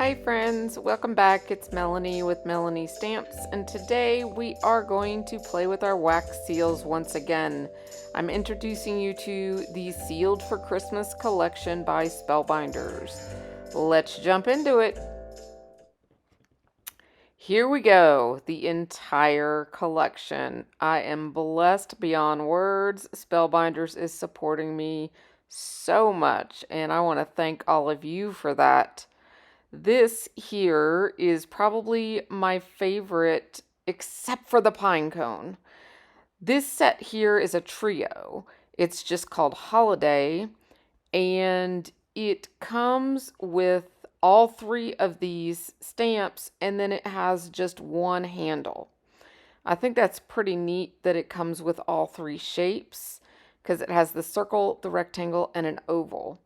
Hi friends, welcome back. It's Melanie with Melanie Stamps, and today we are going to play with our wax seals once again. I'm introducing you to the Sealed for Christmas collection by Spellbinders. Let's jump into it. Here we go, the entire collection. I am blessed beyond words. Spellbinders is supporting me so much, and I want to thank all of you for that. This here is probably my favorite, except for the pine cone. This set here is a trio. It's just called Holiday, and it comes with all three of these stamps, and then it has just one handle. I think that's pretty neat that it comes with all three shapes because it has the circle, the rectangle, and an oval.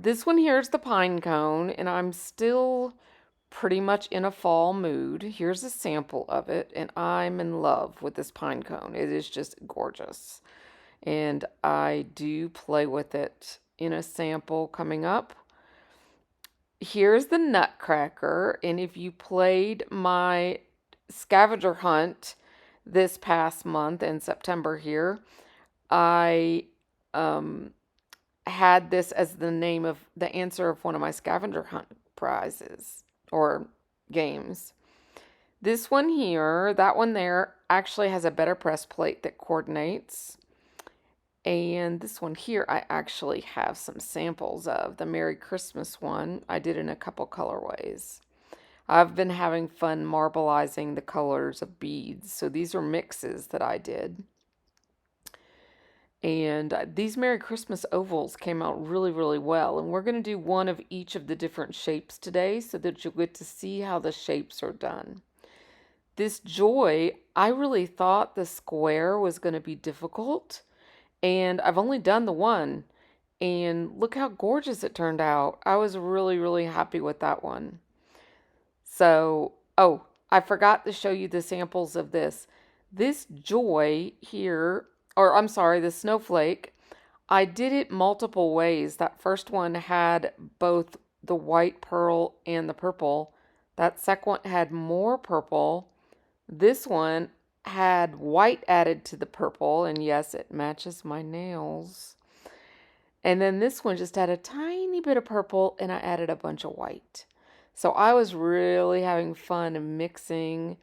This one here is the pine cone, and I'm still pretty much in a fall mood. Here's a sample of it, and I'm in love with this pine cone. It is just gorgeous, and I do play with it in a sample coming up. Here's the Nutcracker, and if you played my scavenger hunt this past month in September here, I had this as the name of the answer of one of my scavenger hunt prizes or games. This one here, that one there, actually has a BetterPress plate that coordinates. And this one here, I actually have some samples of. The Merry Christmas one, I did in a couple colorways. I've been having fun marbleizing the colors of beads. So these are mixes that I did. And these Merry Christmas ovals came out really, really well. And we're going to do one of each of the different shapes today so that you'll get to see how the shapes are done. This Joy, I really thought the square was going to be difficult. And I've only done the one. And look how gorgeous it turned out. I was really, really happy with that one. So, oh, I forgot to show you the samples of this. This Joy here, or I'm sorry, the snowflake, I did it multiple ways. That first one had both the white pearl and the purple. That second one had more purple. This one had white added to the purple, and yes, it matches my nails. And then this one just had a tiny bit of purple, and I added a bunch of white. So I was really having fun mixing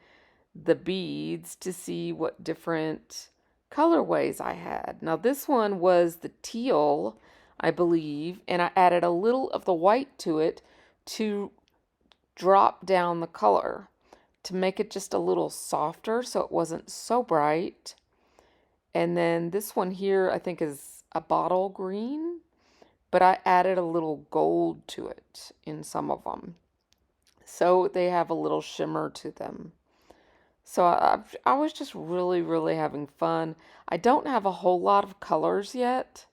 the beads to see what different colorways I had. Now this one was the teal, I believe, and I added a little of the white to it to drop down the color to make it just a little softer so it wasn't so bright. And then this one here I think is a bottle green, but I added a little gold to it in some of them. So they have a little shimmer to them. So I was just really, really having fun. I don't have a whole lot of colors yet.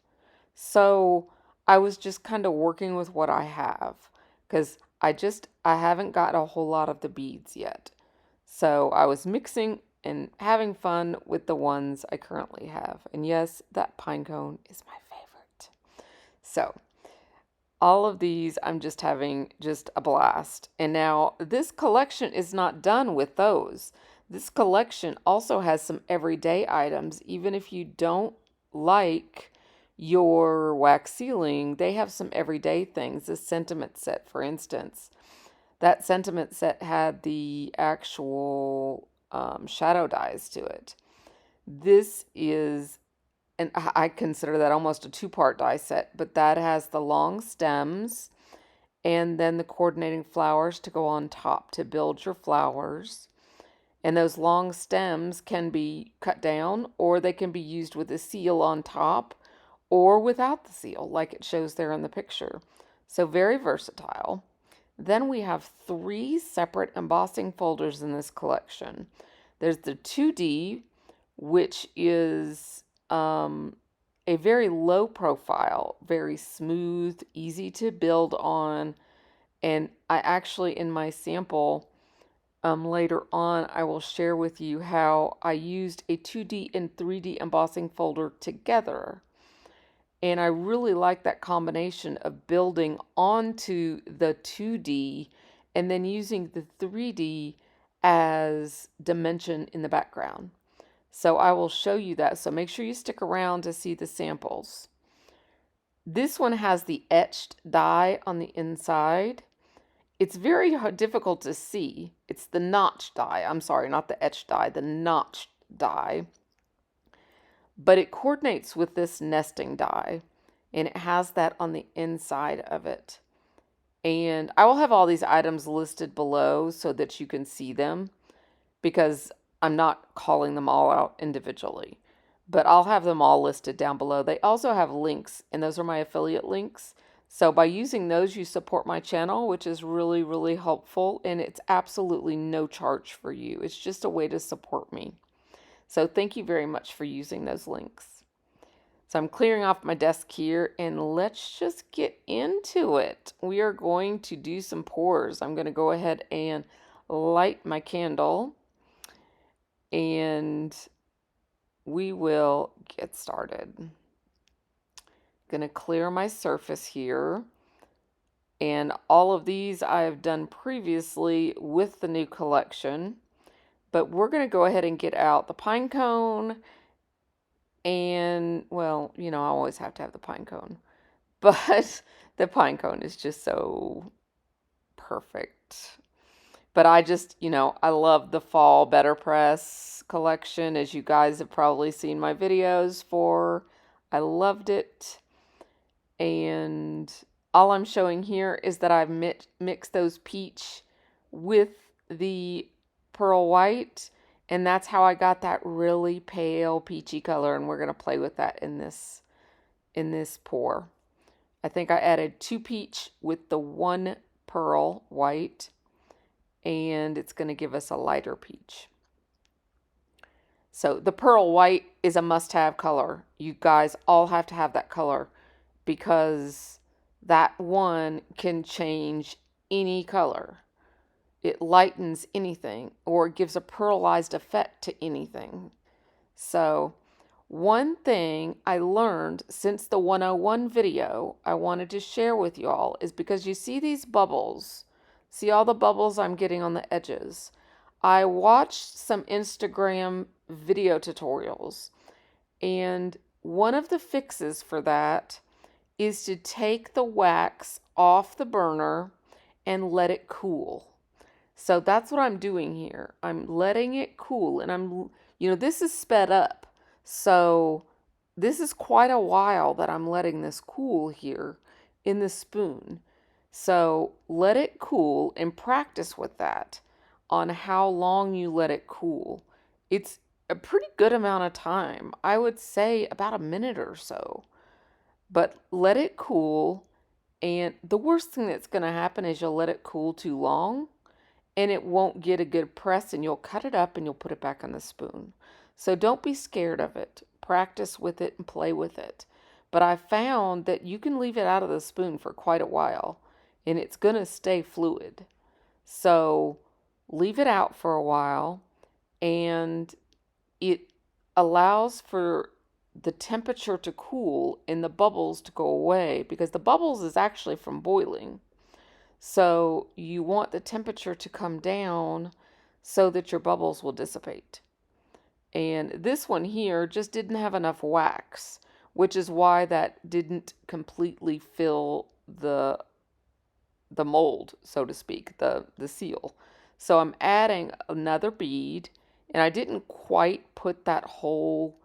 So I was just kind of working with what I have because I haven't got a whole lot of the beads yet. So I was mixing and having fun with the ones I currently have. And yes, that pine cone is my favorite. So all of these, I'm just having just a blast. And now this collection is not done with those. This collection also has some everyday items. Even if you don't like your wax sealing, they have some everyday things. The sentiment set, for instance. That sentiment set had the actual shadow dies to it. This is, and I consider that almost a two-part die set, but that has the long stems and then the coordinating flowers to go on top to build your flowers. And those long stems can be cut down, or they can be used with a seal on top or without the seal, like it shows there in the picture. So very versatile. Then we have three separate embossing folders in this collection. There's the 2D, which is a very low profile, very smooth, easy to build on. And I actually, in my sample, later on, I will share with you how I used a 2D and 3D embossing folder together. And I really like that combination of building onto the 2D and then using the 3D as dimension in the background. So I will show you that. So make sure you stick around to see the samples. This one has the etched die on the inside. It's very difficult to see. It's the notch die. I'm sorry, not the etched die, the notch die. But it coordinates with this nesting die, and it has that on the inside of it. And I will have all these items listed below so that you can see them, because I'm not calling them all out individually, but I'll have them all listed down below. They also have links, and those are my affiliate links. So by using those, you support my channel, which is really, really helpful, and it's absolutely no charge for you. It's just a way to support me. So thank you very much for using those links. So I'm clearing off my desk here, and let's just get into it. We are going to do some pours. I'm going to go ahead and light my candle, and we will get started. Going to clear my surface here. And all of these I have done previously with the new collection. But we're going to go ahead and get out the pine cone. And, well, you know, I always have to have the pine cone. But the pine cone is just so perfect. But I just, you know, I love the fall BetterPress collection, as you guys have probably seen my videos for. I loved it. And all I'm showing here is that I've mixed those peach with the pearl white. And that's how I got that really pale peachy color. And we're going to play with that in this pour. I think I added 2 peach with the 1 pearl white. And it's going to give us a lighter peach. So the pearl white is a must-have color. You guys all have to have that color, because that one can change any color. It lightens anything, or it gives a pearlized effect to anything. So one thing I learned since the 101 video I wanted to share with you all is, because you see these bubbles, see all the bubbles I'm getting on the edges. I watched some Instagram video tutorials, and one of the fixes for that is to take the wax off the burner and let it cool. So that's what I'm doing here. I'm letting it cool, and this is sped up. So this is quite a while that I'm letting this cool here in the spoon. So let it cool and practice with that on how long you let it cool. It's a pretty good amount of time. I would say about a minute or so. But let it cool, and the worst thing that's going to happen is you'll let it cool too long, and it won't get a good press, and you'll cut it up and you'll put it back on the spoon. So don't be scared of it. Practice with it and play with it. But I found that you can leave it out of the spoon for quite a while, and it's going to stay fluid. So leave it out for a while, and it allows for the temperature to cool and the bubbles to go away, because the bubbles is actually from boiling. So you want the temperature to come down so that your bubbles will dissipate. And this one here just didn't have enough wax, which is why that didn't completely fill the mold, so to speak, the seal. So I'm adding another bead, and I didn't quite put that whole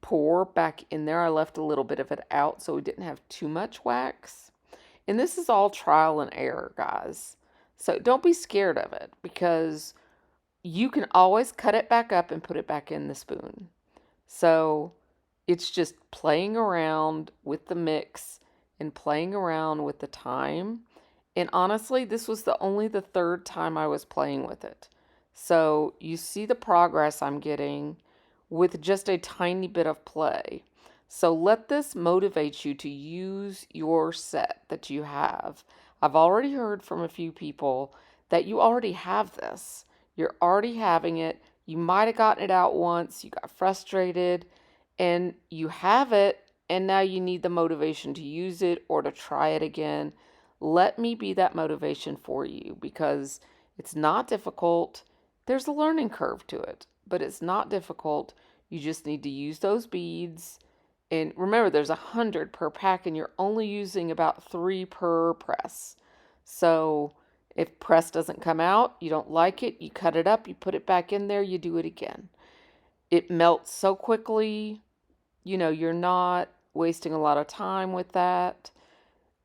pour back in there. I left a little bit of it out so we didn't have too much wax. And this is all trial and error, guys. So don't be scared of it, because you can always cut it back up and put it back in the spoon. So it's just playing around with the mix and playing around with the time. And honestly, this was only the 3rd time I was playing with it. So you see the progress I'm getting with just a tiny bit of play. So let this motivate you to use your set that you have. I've already heard from a few people that you already have this. You're already having it. You might have gotten it out once, you got frustrated, and you have it, and now you need the motivation to use it or to try it again. Let me be that motivation for you, because it's not difficult. There's a learning curve to it, but it's not difficult. You just need to use those beads. And remember, there's 100 per pack, and you're only using about 3 per press. So if press doesn't come out, you don't like it, you cut it up, you put it back in there, you do it again. It melts so quickly. You're not wasting a lot of time with that.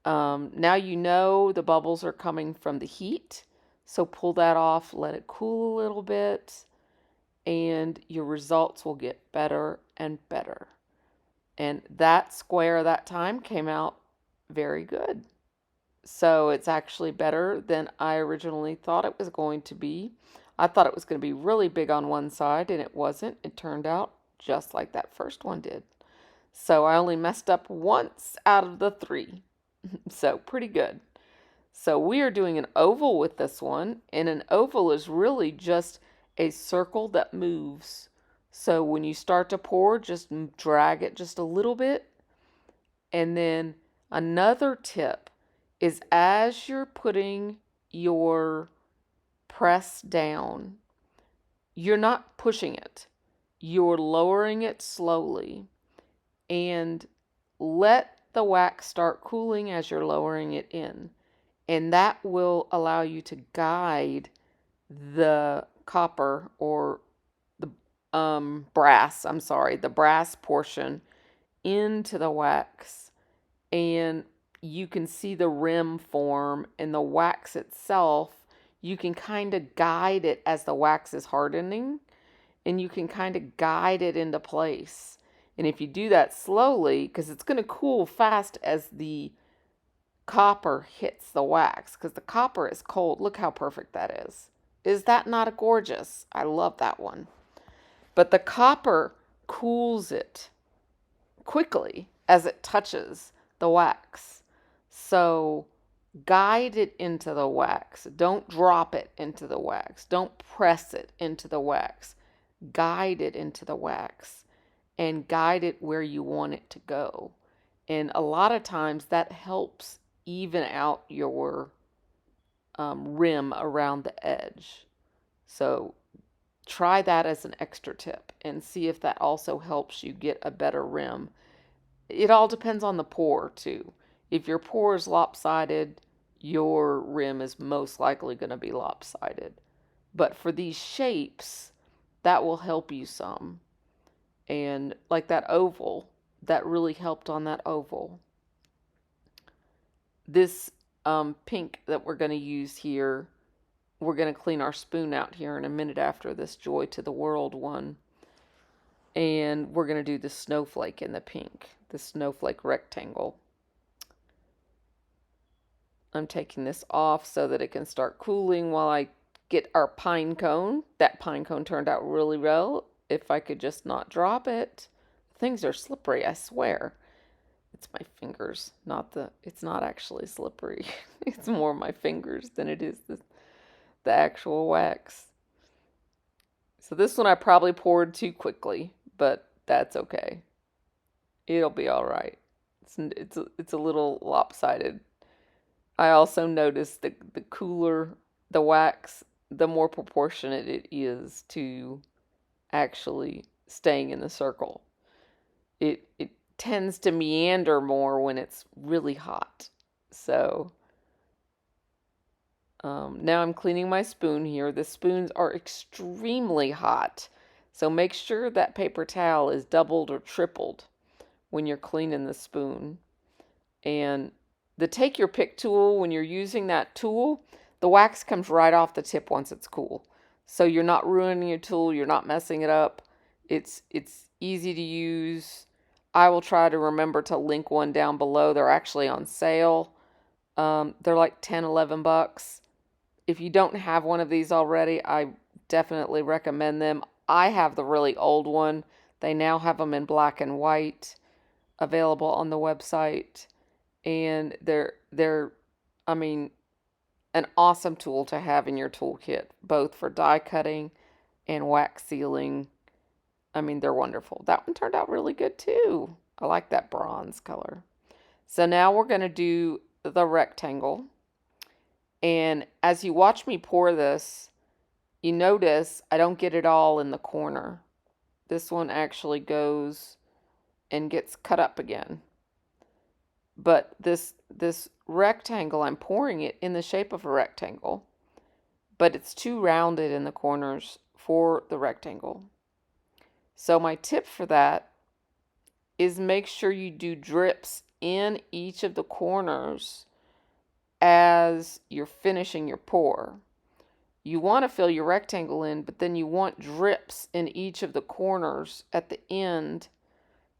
Now you know the bubbles are coming from the heat. So pull that off, let it cool a little bit, and your results will get better and better. And that square that time came out very good. So it's actually better than I originally thought it was going to be. I thought it was going to be really big on one side, and it wasn't. It turned out just like that first one did. So I only messed up once out of the 3. So pretty good. So we are doing an oval with this one, and an oval is really just a circle that moves. So when you start to pour, just drag it just a little bit. And then another tip is, as you're putting your press down, you're not pushing it. You're lowering it slowly, and let the wax start cooling as you're lowering it in. And that will allow you to guide the copper, or the the brass portion into the wax. And you can see the rim form, and the wax itself, you can kind of guide it as the wax is hardening, and you can kind of guide it into place. And if you do that slowly, because it's going to cool fast as the copper hits the wax, because the copper is cold. Look how perfect that is. Is that not gorgeous? I love that one. But the copper cools it quickly as it touches the wax. So guide it into the wax. Don't drop it into the wax. Don't press it into the wax. Guide it into the wax, and guide it where you want it to go. And a lot of times that helps even out your rim around the edge. So try that as an extra tip and see if that also helps you get a better rim. It all depends on the pour too. If your pour is lopsided, your rim is most likely going to be lopsided. But for these shapes, that will help you some. And like that oval, that really helped on that oval. This pink that we're going to use here, we're going to clean our spoon out here in a minute after this Joy to the World one. And we're going to do the snowflake in the pink, the snowflake rectangle. I'm taking this off so that it can start cooling while I get our pine cone. That pine cone turned out really well. If I could just not drop it. Things are slippery, I swear. It's my fingers, it's not actually slippery. It's more my fingers than it is the actual wax. So this one I probably poured too quickly, but that's okay. It'll be all right. It's a little lopsided. I also noticed the cooler the wax, the more proportionate it is to actually staying in the circle. It tends to meander more when it's really hot. So now I'm cleaning my spoon here. The spoons are extremely hot. So make sure that paper towel is doubled or tripled when you're cleaning the spoon. And the take your pick tool, when you're using that tool, the wax comes right off the tip once it's cool. So you're not ruining your tool, you're not messing it up. It's easy to use. I will try to remember to link one down below. They're actually on sale. They're like 10, 11 bucks. If you don't have one of these already, I definitely recommend them. I have the really old one. They now have them in black and white available on the website. And they're an awesome tool to have in your toolkit, both for die cutting and wax sealing. They're wonderful. That one turned out really good too. I like that bronze color. So now we're going to do the rectangle. And as you watch me pour this, you notice I don't get it all in the corner. This one actually goes and gets cut up again. But this rectangle, I'm pouring it in the shape of a rectangle, but it's too rounded in the corners for the rectangle. So my tip for that is make sure you do drips in each of the corners as you're finishing your pour. You want to fill your rectangle in, but then you want drips in each of the corners at the end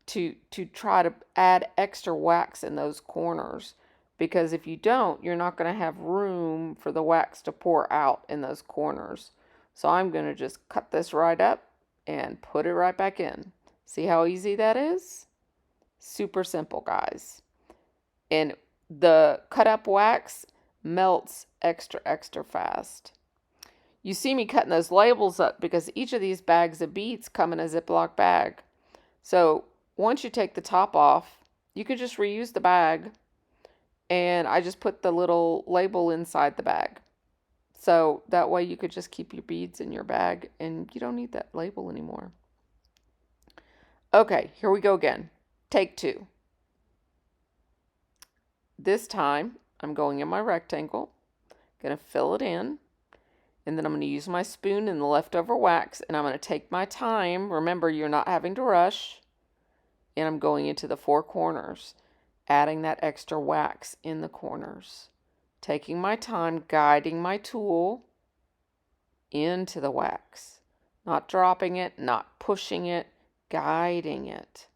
to try to add extra wax in those corners. Because if you don't, you're not going to have room for the wax to pour out in those corners. So I'm going to just cut this right up and put it right back in. See how easy that is? Super simple, guys. And the cut up wax melts extra fast. You see me cutting those labels up because each of these bags of beads come in a Ziploc bag. So once you take the top off, you can just reuse the bag. And I just put the little label inside the bag. So that way you could just keep your beads in your bag and you don't need that label anymore. Okay, here we go again. Take 2. This time I'm going in my rectangle, going to fill it in, and then I'm going to use my spoon and the leftover wax, and I'm going to take my time. Remember, you're not having to rush. And I'm going into the 4 corners, adding that extra wax in the corners. Taking my time, guiding my tool into the wax. Not dropping it, not pushing it, guiding it.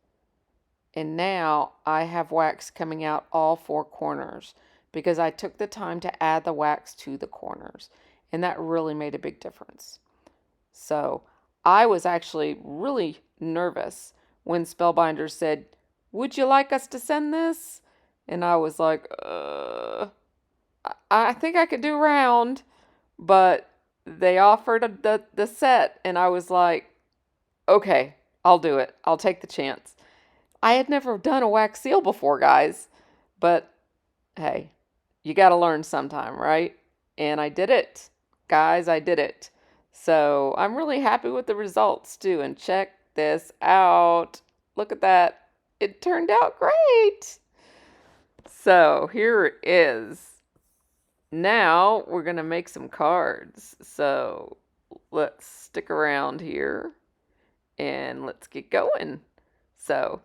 And now I have wax coming out all 4 corners because I took the time to add the wax to the corners. And that really made a big difference. So I was actually really nervous when Spellbinders said, "Would you like us to send this?" And I was like, I think I could do round. But they offered the set, and I was like, okay, I'll do it. I'll take the chance. I had never done a wax seal before, guys. But hey, you got to learn sometime, right? And I did it. Guys, I did it. So I'm really happy with the results too. And check this out. Look at that. It turned out great. So here it is. Now we're going to make some cards. So let's stick around here and let's get going. So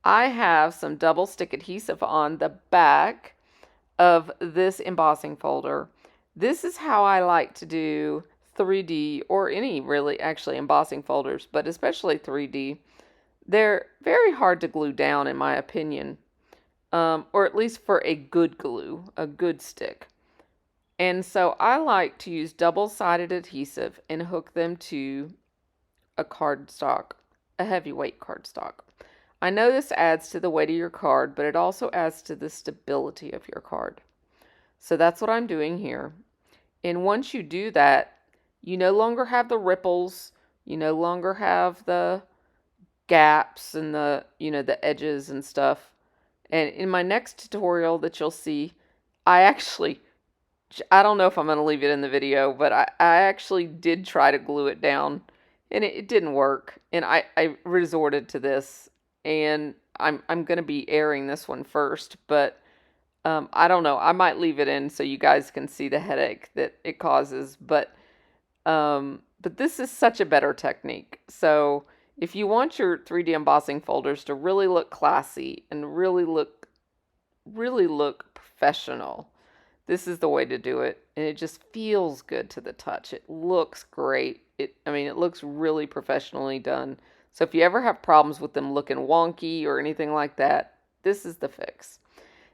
I have some double stick adhesive on the back of this embossing folder. This is how I like to do 3D or any really actually embossing folders, but especially 3D. They're very hard to glue down in my opinion, or at least for a good glue, a good stick. And so I like to use double-sided adhesive and hook them to a cardstock, a heavyweight cardstock. I know this adds to the weight of your card, but it also adds to the stability of your card. So that's what I'm doing here. And once you do that, you no longer have the ripples, you no longer have the gaps and the, the edges and stuff. And in my next tutorial that you'll see, I don't know if I'm going to leave it in the video, but I actually did try to glue it down, and it didn't work. And I resorted to this, and I'm going to be airing this one first, but I don't know. I might leave it in so you guys can see the headache that it causes, but this is such a better technique. So if you want your 3D embossing folders to really look classy and really look professional, this is the way to do it. And it just feels good to the touch. It looks great. It looks really professionally done. So if you ever have problems with them looking wonky or anything like that, this is the fix.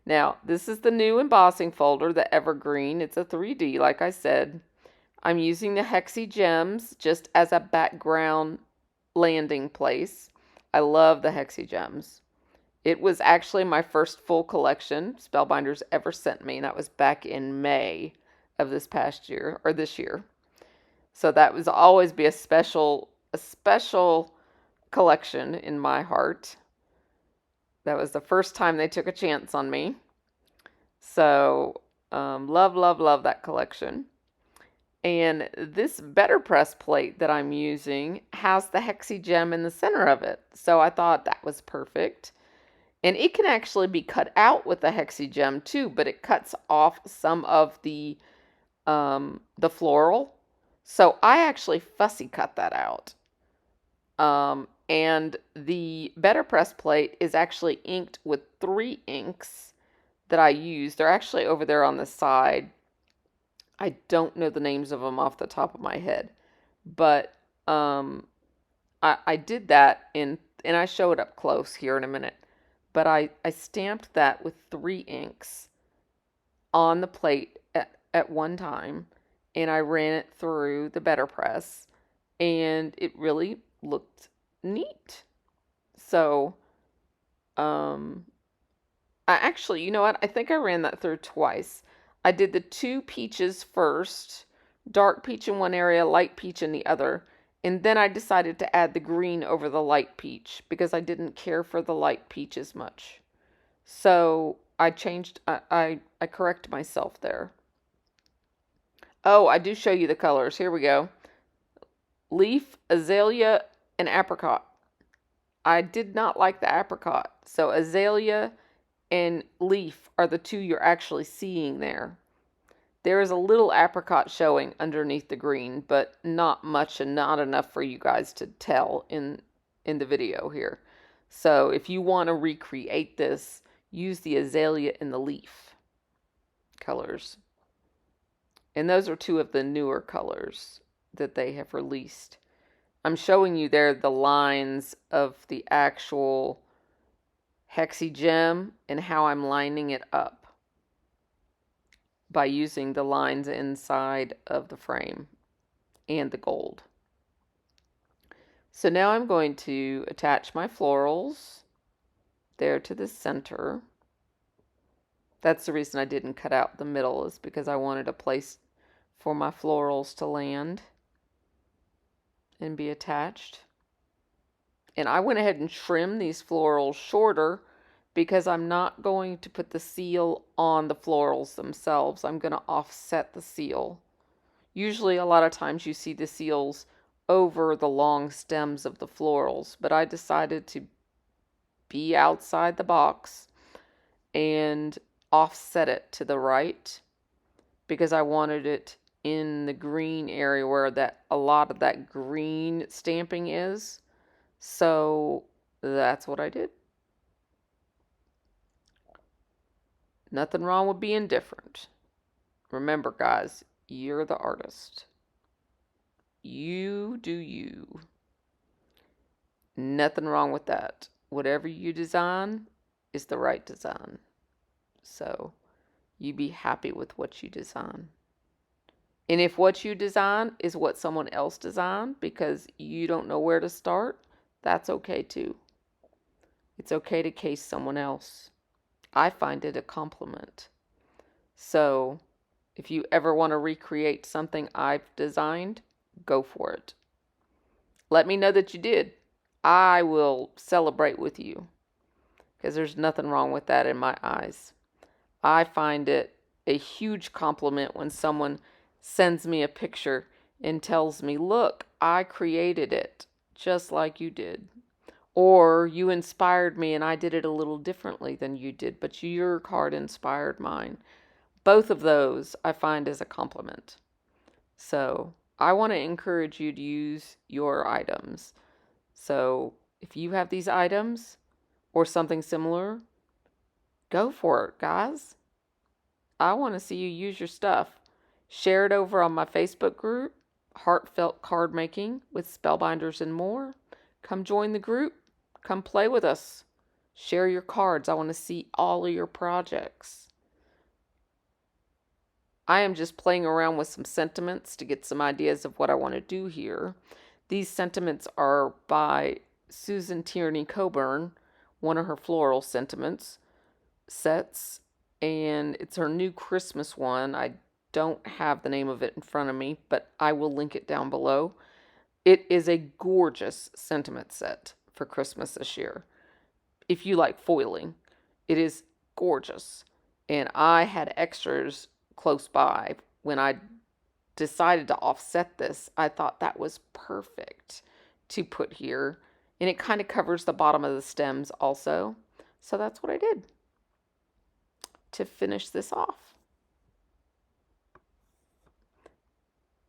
Now, this is the new embossing folder, the Evergreen. It's a 3D, like I said. I'm using the Hexy Gems just as a background landing place. I love the Hexy Gems. It was actually my first full collection Spellbinders ever sent me, and that was back in May of this past year, or this year. So that was always be a special collection in my heart. That was the first time they took a chance on me. So, love, love, love that collection. And this BetterPress plate that I'm using has the Hexi gem in the center of it. So I thought that was perfect. And it can actually be cut out with the Hexi gem too, but it cuts off some of the floral. So I actually fussy cut that out. And the BetterPress plate is actually inked with 3 inks that I use. They're actually over there on the side. I don't know the names of them off the top of my head, but I did that and I show it up close here in a minute. But I stamped that with 3 inks on the plate at one time, and I ran it through the BetterPress, and it really looked neat. So, um, I actually, you know what? I think I ran that through twice. I did the 2 peaches first, dark peach in one area, light peach in the other, and then I decided to add the green over the light peach because I didn't care for the light peach as much. So I changed, I correct myself there. Oh, I do show you the colors. Here we go. Leaf, azalea, and apricot. I did not like the apricot. So azalea and leaf are the 2 you're actually seeing there. There is a little apricot showing underneath the green, but not much and not enough for you guys to tell in the video here. So if you want to recreate this, use the azalea and the leaf colors. And those are 2 of the newer colors that they have released. I'm showing you there the lines of the actual Hexi gem and how I'm lining it up by using the lines inside of the frame and the gold. So now I'm going to attach my florals there to the center. That's the reason I didn't cut out the middle, is because I wanted a place for my florals to land and be attached. And I went ahead and trimmed these florals shorter because I'm not going to put the seal on the florals themselves. I'm going to offset the seal. Usually a lot of times you see the seals over the long stems of the florals, but I decided to be outside the box and offset it to the right because I wanted it in the green area where that a lot of that green stamping is. So that's what I did. Nothing wrong with being different. Remember, guys, you're the artist. You do you. Nothing wrong with that. Whatever you design is the right design. So you be happy with what you design. And if what you design is what someone else designed because you don't know where to start, that's okay too. It's okay to case someone else. I find it a compliment. So if you ever want to recreate something I've designed, go for it. Let me know that you did. I will celebrate with you because there's nothing wrong with that in my eyes. I find it a huge compliment when someone sends me a picture and tells me, look, I created it just like you did. Or you inspired me and I did it a little differently than you did, but your card inspired mine. Both of those I find as a compliment. So I want to encourage you to use your items. So if you have these items or something similar, go for it, guys. I want to see you use your stuff. Share it over on my Facebook group, Heartfelt Card Making with Spellbinders and more. Come join the group. Come play with us. Share your cards. I want to see all of your projects. I am just playing around with some sentiments to get some ideas of what I want to do here. These sentiments are by Susan Tierney Coburn, one of her floral sentiments sets, and it's her new Christmas one. I don't have the name of it in front of me, but I will link it down below. It is a gorgeous sentiment set for Christmas this year. if you like foiling. It is gorgeous. And I had extras close by when I decided to offset this. I thought that was perfect to put here. And it kind of covers the bottom of the stems also. So that's what I did to finish this off.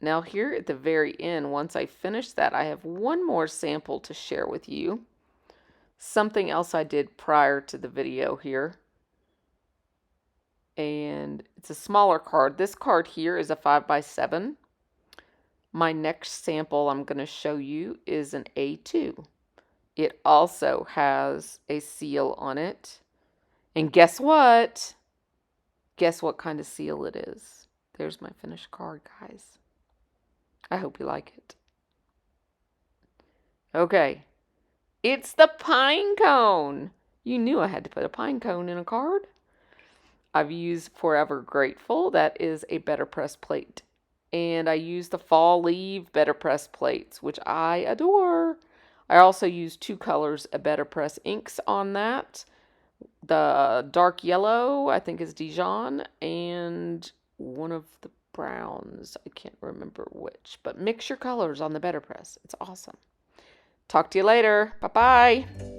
Now here at the very end, once I finish that, I have one more sample to share with you. Something else I did prior to the video here. And it's a smaller card. This card here is a 5x7. My next sample I'm going to show you is an A2. It also has a seal on it. And guess what? Guess what kind of seal it is? There's my finished card, guys. I hope you like it. Okay. It's the pine cone. You knew I had to put a pine cone in a card. I've used Forever Grateful. That is a BetterPress plate. And I use the Fall Leaf BetterPress plates, which I adore. I also use 2 colors of BetterPress inks on that. The dark yellow, I think, is Dijon, and one of the browns. I can't remember which. But mix your colors on the BetterPress. It's awesome. Talk to you later. Bye-bye.